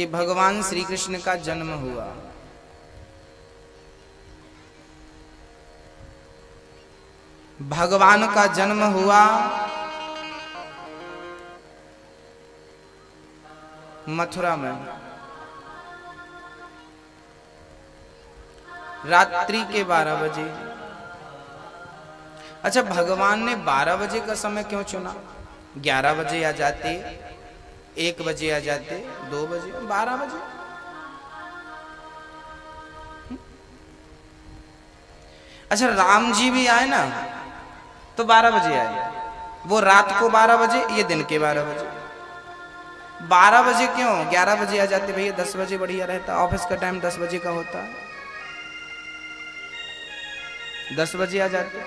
कि भगवान श्री कृष्ण का जन्म हुआ। भगवान का जन्म हुआ मथुरा में रात्रि के 12 बजे। अच्छा, भगवान ने 12 बजे का समय क्यों चुना? 11 बजे आ जाते, 1 बजे आ जाते, 2 बजे, 12 बजे। अच्छा, राम जी भी आए ना तो 12 बजे आए। वो रात को 12 बजे, ये दिन के 12 बजे। 12 बजे क्यों? 11 बजे आ जाते भैया, 10 बजे बढ़िया रहता। ऑफिस का टाइम 10 बजे का होता है, 10 बजे आ जाते।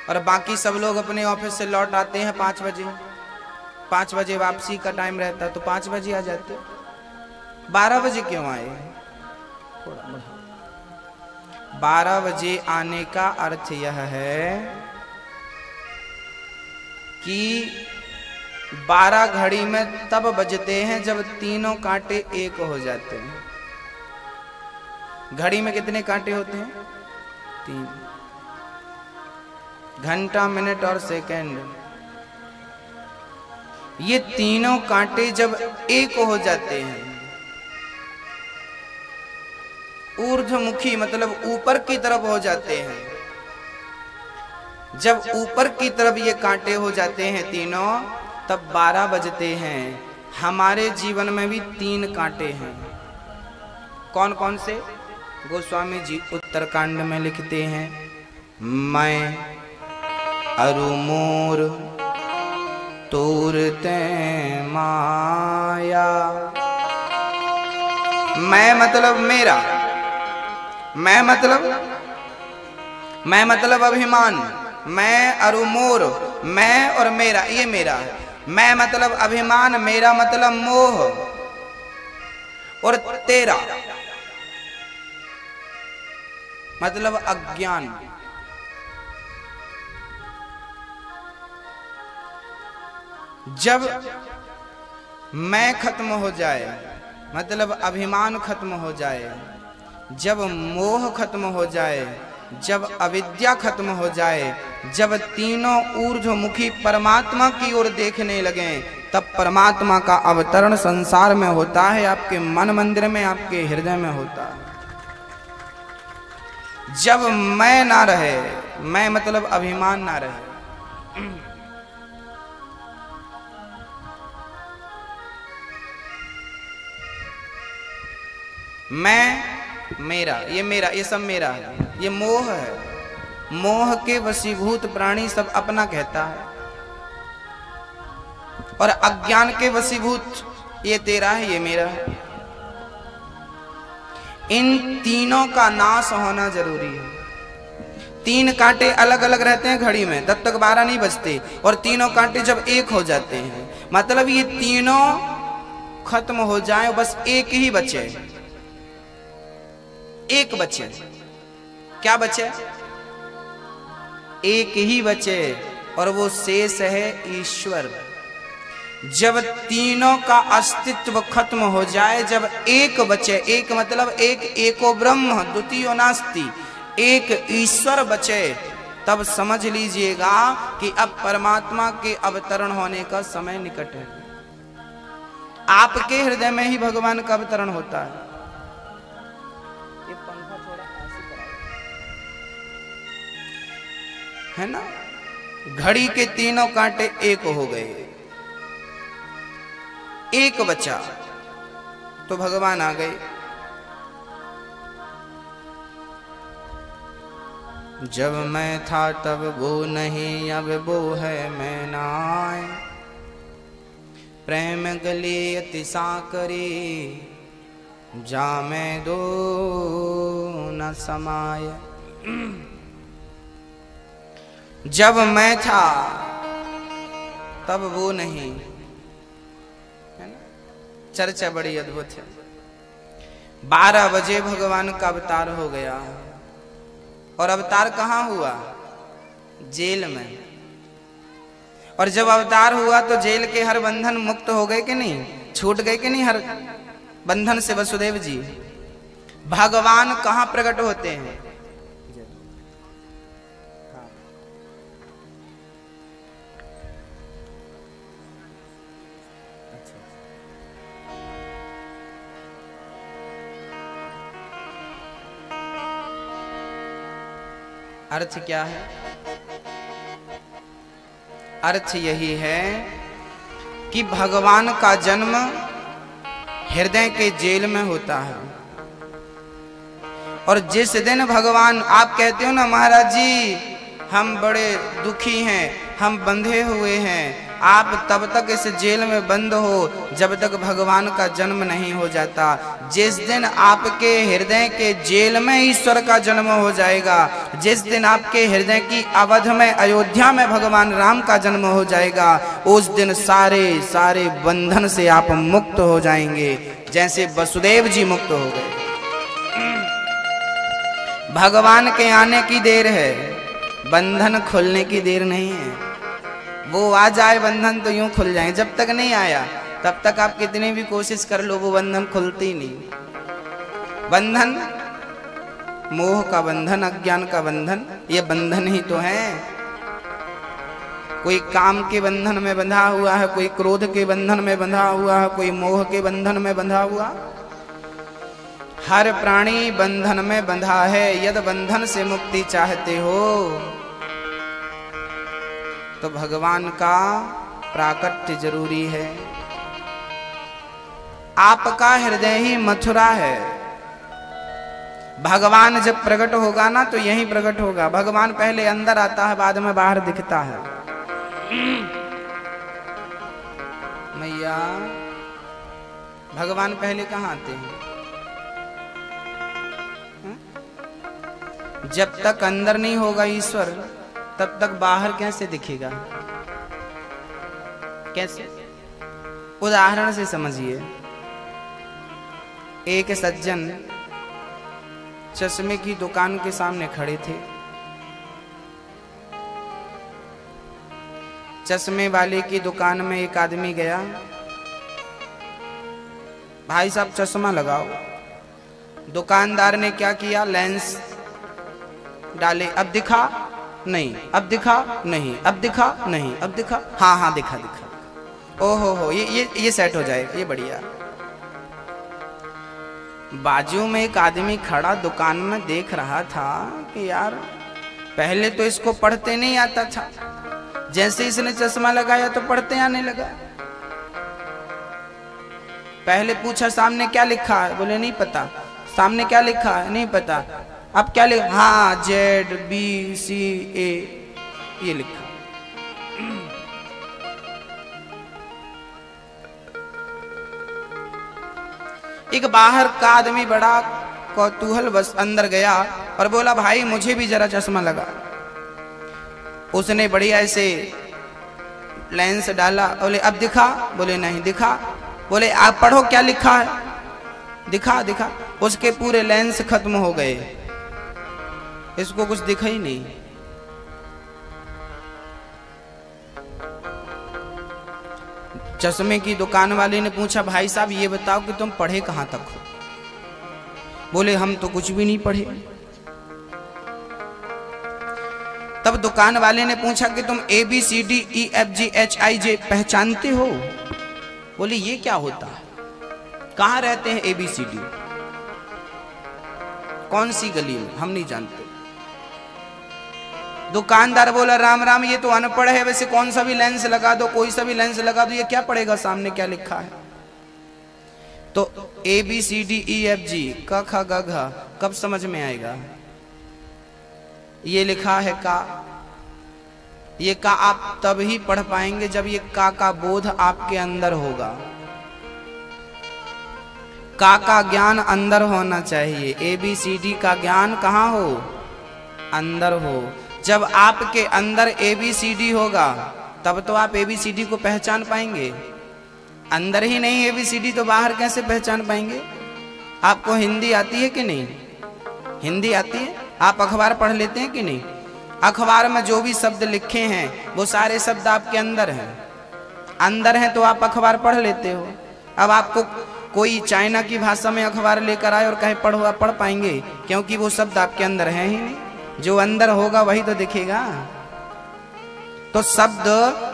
और बाकी सब लोग अपने ऑफिस से लौट आते हैं 5 बजे। 5 बजे वापसी का टाइम रहता है तो 5 बजे आ जाते। 12 बजे क्यों आए? 12 बजे आने का अर्थ यह है कि 12 घड़ी में तब बजते हैं जब तीनों कांटे एक हो जाते हैं। घड़ी में कितने कांटे होते हैं? 3। घंटा, मिनट और सेकंड, ये तीनों कांटे जब एक हो जाते हैं, ऊर्ध्वमुखी मतलब ऊपर की तरफ हो जाते हैं। जब ऊपर की तरफ ये कांटे हो जाते हैं तीनों, तब 12 बजते हैं। हमारे जीवन में भी 3 कांटे हैं। कौन कौन से? गोस्वामी जी उत्तरकांड में लिखते हैं, मैं अरु मोर तोरते माया। मैं मतलब मेरा, मैं मतलब अभिमान, मैं अरु मोर, मैं और मेरा, ये मेरा है। मैं मतलब अभिमान, मेरा मतलब मोह, और तेरा मतलब अज्ञान। जब मैं खत्म हो जाए, मतलब अभिमान खत्म हो जाए, जब मोह खत्म हो जाए, जब अविद्या खत्म हो जाए, जब तीनों ऊर्ध्वमुखी परमात्मा की ओर देखने लगे, तब परमात्मा का अवतरण संसार में होता है, आपके मन मंदिर में, आपके हृदय में होता है। जब मैं ना रहे, मैं मतलब अभिमान ना रहे, मैं मेरा, ये सब मेरा है, ये मोह है। मोह के वशीभूत प्राणी सब अपना कहता है, और अज्ञान के वशीभूत ये तेरा है, ये मेरा है। इन तीनों का नाश होना जरूरी है। 3 कांटे अलग अलग रहते हैं घड़ी में, तब तक 12 नहीं बजते, और तीनों कांटे जब एक हो जाते हैं, मतलब ये तीनों खत्म हो जाए, बस एक ही बचे। एक बचे, क्या बचे? एक ही बचे, और वो शेष है ईश्वर। जब तीनों का अस्तित्व खत्म हो जाए, जब एक बचे, एक मतलब एक, एको ब्रह्म द्वितीयो नास्ति, एक ईश्वर बचे, तब समझ लीजिएगा कि अब परमात्मा के अवतरण होने का समय निकट है। आपके हृदय में ही भगवान का अवतरण होता है। ये पंखा थोड़ा ऐसे कराओ, है ना? घड़ी के तीनों कांटे एक हो गए, एक बचा तो भगवान आ गए। जब मैं था तब वो नहीं, अब वो है मैं नाय। प्रेम गले अति साकरे, जामे दो न समाय। जब मैं था तब वो नहीं, चर्चा बड़ी अद्भुत है। 12 बजे भगवान का अवतार हो गया, और अवतार कहाँ हुआ? जेल में। और जब अवतार हुआ तो जेल के हर बंधन मुक्त हो गए कि नहीं, छूट गए कि नहीं हर बंधन से वसुदेव जी। भगवान कहां प्रकट होते हैं? अर्थ क्या है? अर्थ यही है कि भगवान का जन्म हृदय के जेल में होता है। और जिस दिन भगवान, आप कहते हो ना महाराज जी हम बड़े दुखी हैं, हम बंधे हुए हैं, आप तब तक इस जेल में बंद हो जब तक भगवान का जन्म नहीं हो जाता। जिस दिन आपके हृदय के जेल में ईश्वर का जन्म हो जाएगा, जिस दिन आपके हृदय की अवध में अयोध्या में भगवान राम का जन्म हो जाएगा, उस दिन सारे सारे बंधन से आप मुक्त हो जाएंगे, जैसे वसुदेव जी मुक्त हो गए। भगवान के आने की देर है, बंधन खुलने की देर नहीं है। वो आ जाए बंधन तो यूं खुल जाए, जब तक नहीं आया तब तक आप कितनी भी कोशिश कर लो वो बंधन खुलती ही नहीं। बंधन, मोह का बंधन, अज्ञान का बंधन, ये बंधन ही तो है। कोई काम के बंधन में बंधा हुआ है, कोई क्रोध के बंधन में बंधा हुआ है, कोई मोह के बंधन में बंधा हुआ। हर प्राणी बंधन में बंधा है। यदि बंधन से मुक्ति चाहते हो तो भगवान का प्राकट्य जरूरी है। आपका हृदय ही मथुरा है। भगवान जब प्रकट होगा ना तो यहीं प्रकट होगा। भगवान पहले अंदर आता है, बाद में बाहर दिखता है। मैया, भगवान पहले कहाँ आते हैं? जब तक अंदर नहीं होगा ईश्वर तब तक बाहर कैसे दिखेगा? कैसे? उदाहरण से समझिए। एक सज्जन चश्मे की दुकान के सामने खड़े थे। चश्मे वाले की दुकान में एक आदमी गया, भाई साहब चश्मा लगाओ। दुकानदार ने क्या किया? लेंस डाले, अब दिखा नहीं, अब दिखा नहीं, अब दिखा नहीं, अब दिखा, हाँ हाँ दिखा दिखा, ओहो हो ये सेट हो जाएगा, ये बढ़िया। बाजू में एक आदमी खड़ा दुकान में देख रहा था कि यार पहले तो इसको पढ़ते नहीं आता था, जैसे इसने चश्मा लगाया तो पढ़ते आने लगा। पहले पूछा सामने क्या लिखा है? बोले नहीं पता। सामने क्या लिखा है? नहीं पता। अब क्या लिखा? हाँ ZBCA ये लिखा। एक बाहर का आदमी बड़ा कौतूहल बस अंदर गया और बोला भाई मुझे भी जरा चश्मा लगा। उसने बढ़िया ऐसे लेंस डाला। बोले अब दिखा? बोले नहीं दिखा। बोले आप पढ़ो क्या लिखा है? दिखा दिखा। उसके पूरे लेंस खत्म हो गए, इसको कुछ दिखा ही नहीं। चश्मे की दुकान वाले ने पूछा भाई साहब ये बताओ कि तुम पढ़े कहां तक हो? बोले हम तो कुछ भी नहीं पढ़े। तब दुकान वाले ने पूछा कि तुम ABCDEFGHIJ पहचानते हो? बोले ये क्या होता है? कहां रहते हैं ABCD? कौन सी गली में? हम नहीं जानते। दुकानदार बोला राम राम ये तो अनपढ़ है, वैसे कौन सा भी लेंस लगा दो, कोई सा भी लेंस लगा दो, ये क्या पढ़ेगा सामने क्या लिखा है? तो ABCDEFG क ख ग घ कब समझ में आएगा? ये लिखा है का। ये का आप तब ही पढ़ पाएंगे जब ये का बोध आपके अंदर होगा। का ज्ञान अंदर होना चाहिए। ABCD का ज्ञान कहाँ हो? अंदर हो। जब आपके अंदर ABCD होगा तब तो आप ABCD को पहचान पाएंगे। अंदर ही नहीं ABCD तो बाहर कैसे पहचान पाएंगे? आपको हिंदी आती है कि नहीं? हिंदी आती है? आप अखबार पढ़ लेते हैं कि नहीं? अखबार में जो भी शब्द लिखे हैं वो सारे शब्द आपके अंदर हैं। अंदर हैं तो आप अखबार पढ़ लेते हो। अब आपको कोई चाइना की भाषा में अखबार लेकर आए और कहे पढ़ो, आप पढ़ पाएंगे? क्योंकि वो शब्द आपके अंदर है ही नहीं। जो अंदर होगा वही तो दिखेगा। तो शब्द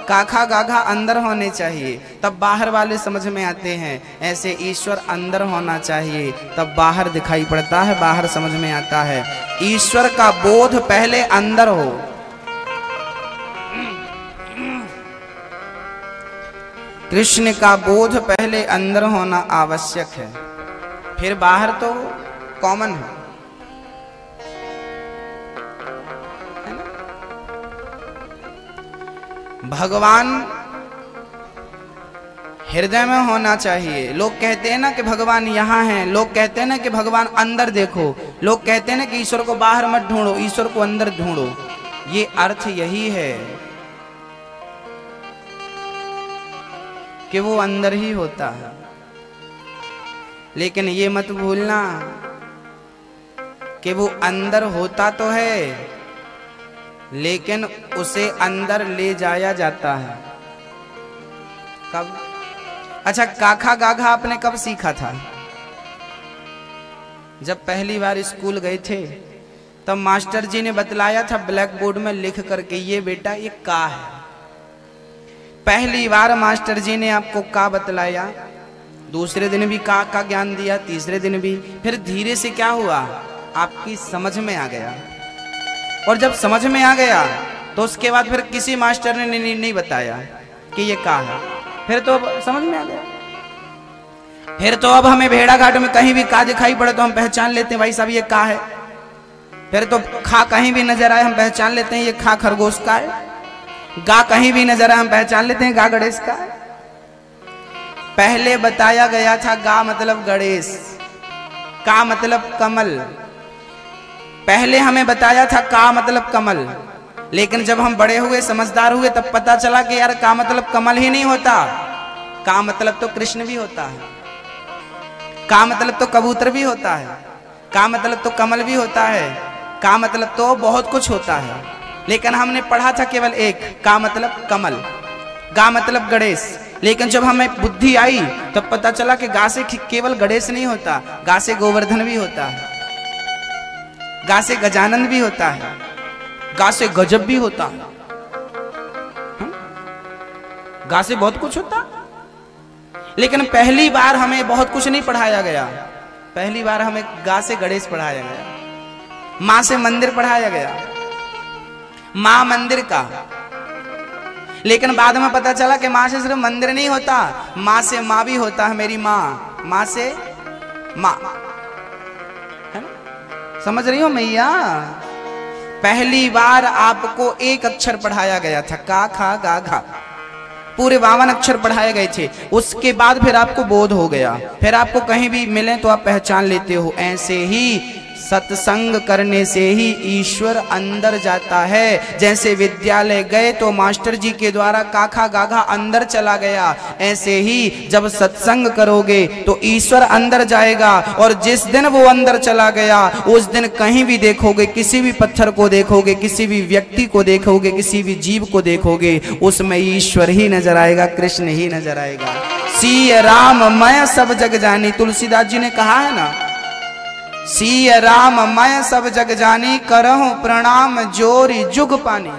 काखा गाघा अंदर होने चाहिए, तब बाहर वाले समझ में आते हैं। ऐसे ईश्वर अंदर होना चाहिए, तब बाहर दिखाई पड़ता है, बाहर समझ में आता है। ईश्वर का बोध पहले अंदर हो। कृष्ण का बोध पहले अंदर होना आवश्यक है, फिर बाहर तो कॉमन है। भगवान हृदय में होना चाहिए। लोग कहते हैं ना कि भगवान यहाँ हैं, लोग कहते हैं ना कि भगवान अंदर देखो, लोग कहते हैं ना कि ईश्वर को बाहर मत ढूंढो, ईश्वर को अंदर ढूंढो। ये अर्थ यही है कि वो अंदर ही होता है। लेकिन ये मत भूलना कि वो अंदर होता तो है, लेकिन उसे अंदर ले जाया जाता है। कब? अच्छा, काखा गाघा आपने कब सीखा था? जब पहली बार स्कूल गए थे तब मास्टर जी ने बतलाया था ब्लैक बोर्ड में लिख करके, ये बेटा ये का है। पहली बार मास्टर जी ने आपको का बतलाया, दूसरे दिन भी का ज्ञान दिया, तीसरे दिन भी। फिर धीरे से क्या हुआ, आपकी समझ में आ गया। और जब समझ में आ गया तो उसके बाद फिर किसी मास्टर ने नहीं बताया कि ये का है, फिर तो अब समझ में आ गया। फिर तो अब हमें भेड़ा घाट में कहीं भी का दिखाई पड़े तो हम पहचान लेते हैं, भाई साहब ये का है। फिर तो खा कहीं भी नजर आए हम पहचान लेते हैं, ये खा खरगोश का है। गा कहीं भी नजर आए हम पहचान लेते हैं, गा गणेश का है। पहले बताया गया था गा मतलब गणेश, का मतलब कमल। पहले हमें बताया था का मतलब कमल, लेकिन जब हम बड़े हुए समझदार हुए तब पता चला कि यार का मतलब कमल ही नहीं होता, का मतलब तो कृष्ण भी होता है, का मतलब तो कबूतर भी होता है, का मतलब तो कमल भी होता है, का मतलब तो बहुत कुछ होता है। लेकिन हमने पढ़ा था केवल एक, का मतलब कमल, गा मतलब गणेश। लेकिन जब हमें बुद्धि आई तब पता चला कि गा से केवल गणेश नहीं होता, गा से गोवर्धन भी होता है, गा से गजानन भी होता है, गा से गजब भी होता है, गा से बहुत कुछ होता। लेकिन पहली बार हमें बहुत कुछ नहीं पढ़ाया गया, पहली बार हमें गा से गणेश पढ़ाया गया, माँ से मंदिर पढ़ाया गया, माँ मंदिर का। लेकिन बाद में पता चला कि माँ से सिर्फ मंदिर नहीं होता, माँ से माँ भी होता है, मेरी माँ, माँ से माँ, है ना? समझ रही हो मैया? पहली बार आपको एक अक्षर पढ़ाया गया था, का खा गा घा, पूरे 52 अक्षर पढ़ाए गए थे। उसके बाद फिर आपको बोध हो गया, फिर आपको कहीं भी मिले तो आप पहचान लेते हो। ऐसे ही सत्संग करने से ही ईश्वर अंदर जाता है। जैसे विद्यालय गए तो मास्टर जी के द्वारा काखा गाघा अंदर चला गया, ऐसे ही जब सत्संग करोगे तो ईश्वर अंदर जाएगा। और जिस दिन वो अंदर चला गया उस दिन कहीं भी देखोगे, किसी भी पत्थर को देखोगे, किसी भी व्यक्ति को देखोगे, किसी भी जीव को देखोगे, उसमें ईश्वर ही नजर आएगा, कृष्ण ही नजर आएगा। सिय राम मैं सब जग जानी, तुलसीदास जी ने कहा है ना, सिय राम मैं सब जग जानी, करहूं प्रणाम जोरी जुग पानी।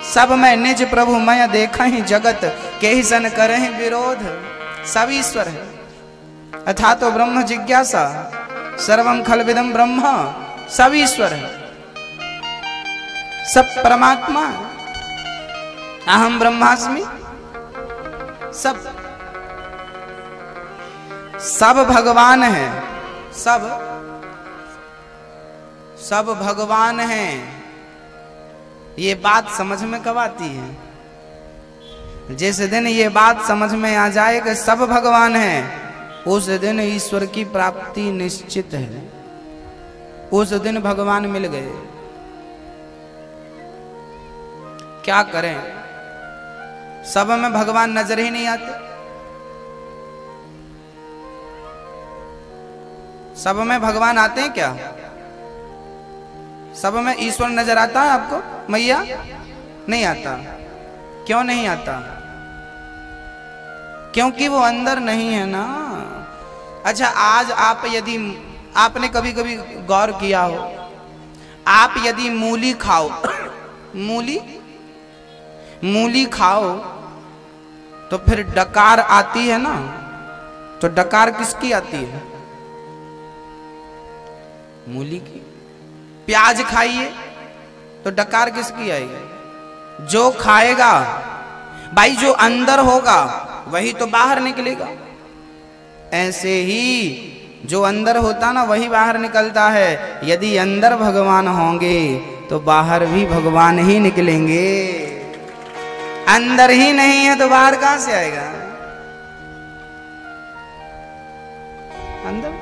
सब मैं निज प्रभु मैं देखा ही जगत, के ही सन करहि विरोध। सब ईश्वर है, अथा तो ब्रह्म जिज्ञासा, सर्वम खलविदम ब्रह्म। सब ईश्वर है, सब परमात्मा, अहम ब्रह्मास्मि। सब भगवान है, सब भगवान हैं। ये बात समझ में कब आती है? जिस दिन ये बात समझ में आ जाए कि सब भगवान हैं, उस दिन ईश्वर की प्राप्ति निश्चित है, उस दिन भगवान मिल गए। क्या करें, सब में भगवान नजर ही नहीं आते, सब में भगवान आते हैं क्या? सब में ईश्वर नजर आता है आपको? मैया नहीं आता। क्यों नहीं आता? क्योंकि वो अंदर नहीं है ना। अच्छा, आज आप यदि आपने कभी कभी गौर किया हो, आप यदि मूली खाओ मूली खाओ तो फिर डकार आती है ना, तो डकार किसकी आती है? मूली की। प्याज खाइए तो डकार किसकी आएगी? जो खाएगा भाई, जो अंदर होगा वही तो बाहर निकलेगा। ऐसे ही जो अंदर होता ना वही बाहर निकलता है। यदि अंदर भगवान होंगे तो बाहर भी भगवान ही निकलेंगे। अंदर ही नहीं है तो बाहर कहां से आएगा? अंदर।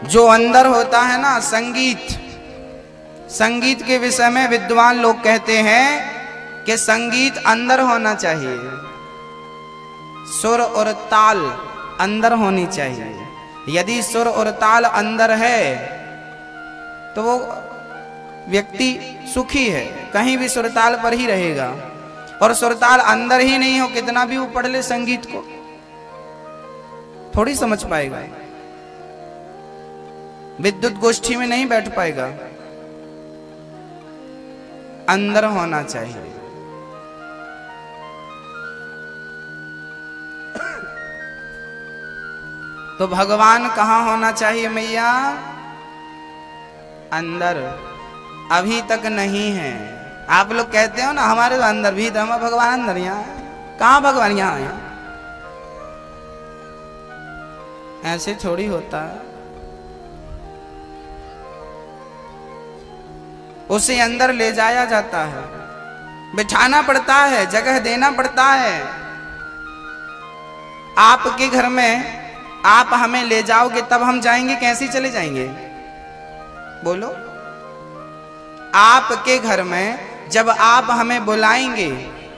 जो अंदर होता है ना, संगीत के विषय में विद्वान लोग कहते हैं कि संगीत अंदर होना चाहिए, सुर और ताल अंदर होनी चाहिए। यदि सुर और ताल अंदर है तो वो व्यक्ति सुखी है, कहीं भी सुरताल पर ही रहेगा। और सुरताल अंदर ही नहीं हो, कितना भी वो पढ़ ले संगीत को, थोड़ी समझ पाएगा, विद्युत गोष्ठी में नहीं बैठ पाएगा। अंदर होना चाहिए। तो भगवान कहाँ होना चाहिए मैया? अंदर। अभी तक नहीं है। आप लोग कहते हो ना हमारे तो अंदर भी तो, हमारा भगवान अंदर। यहाँ कहाँ भगवान? यहाँ है। ऐसे थोड़ी होता है। उसे अंदर ले जाया जाता है, बिठाना पड़ता है, जगह देना पड़ता है। आपके घर में आप हमें ले जाओगे तब हम जाएंगे, कैसे चले जाएंगे? बोलो। आपके घर में जब आप हमें बुलाएंगे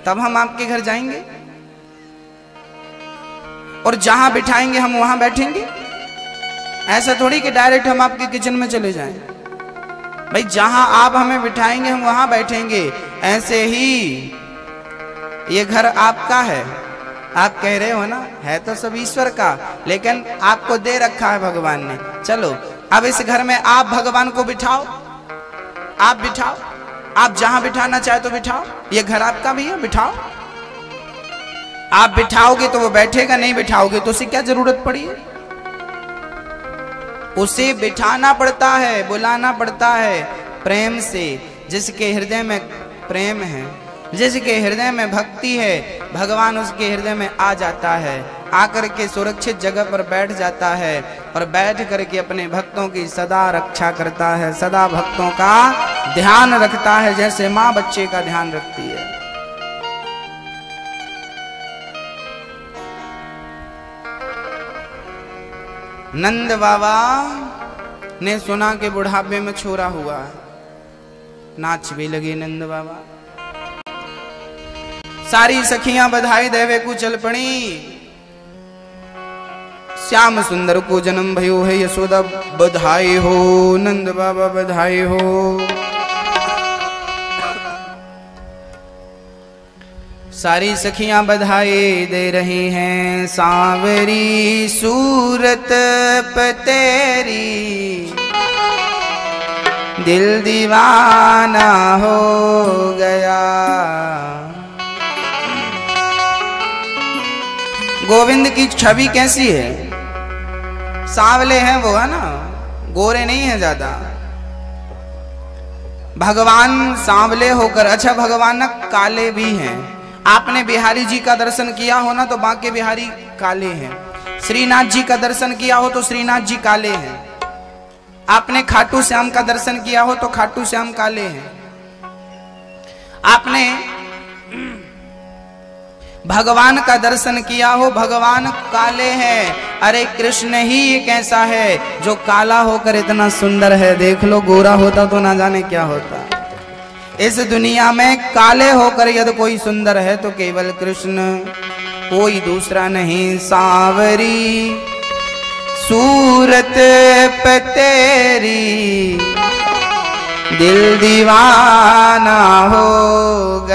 तब हम आपके घर जाएंगे, और जहां बिठाएंगे हम वहां बैठेंगे। ऐसा थोड़ी कि डायरेक्ट हम आपके किचन में चले जाएं। भाई जहां आप हमें बिठाएंगे हम वहां बैठेंगे। ऐसे ही ये घर आपका है, आप कह रहे हो ना, है तो सब ईश्वर का, लेकिन आपको दे रखा है भगवान ने। चलो अब इस घर में आप भगवान को बिठाओ, आप बिठाओ, आप जहां बिठाना चाहे तो बिठाओ। ये घर आपका भी है, बिठाओ। आप बिठाओगे तो वो बैठेगा, नहीं बिठाओगे तो उसे क्या जरूरत पड़ी है? उसे बिठाना पड़ता है, बुलाना पड़ता है प्रेम से। जिसके हृदय में प्रेम है, जिसके हृदय में भक्ति है, भगवान उसके हृदय में आ जाता है, आकर के सुरक्षित जगह पर बैठ जाता है और बैठ करके अपने भक्तों की सदा रक्षा करता है, सदा भक्तों का ध्यान रखता है, जैसे माँ बच्चे का ध्यान रखती है। नंद बाबा ने सुना कि बुढ़ापे में छोरा हुआ, नाच भी लगे नंद बाबा। सारी सखियां बधाई देवे को चल पड़ी। श्याम सुंदर को जन्म भयो है, यशोदा बधाई हो, नंद बाबा बधाई हो। सारी सखियां बधाई दे रही हैं, सांवरी सूरत पतेरी, दिल दीवाना हो गया। गोविंद की छवि कैसी है? सांवले हैं वो, है ना, गोरे नहीं है ज्यादा। भगवान सांवले होकर, अच्छा भगवान काले भी हैं। आपने बिहारी जी का दर्शन किया हो ना तो बांके बिहारी काले हैं। श्रीनाथ जी का दर्शन किया हो तो श्रीनाथ जी काले हैं। आपने खाटू श्याम का दर्शन किया हो तो खाटू श्याम काले हैं। आपने भगवान का दर्शन किया हो, भगवान काले हैं। अरे कृष्ण ही एक ऐसा है जो काला होकर इतना सुंदर है। देख लो, गोरा होता तो ना जाने क्या होता। इस दुनिया में काले होकर यदि कोई सुंदर है तो केवल कृष्ण, कोई दूसरा नहीं। सांवरी सूरत पे तेरी दिल दीवाना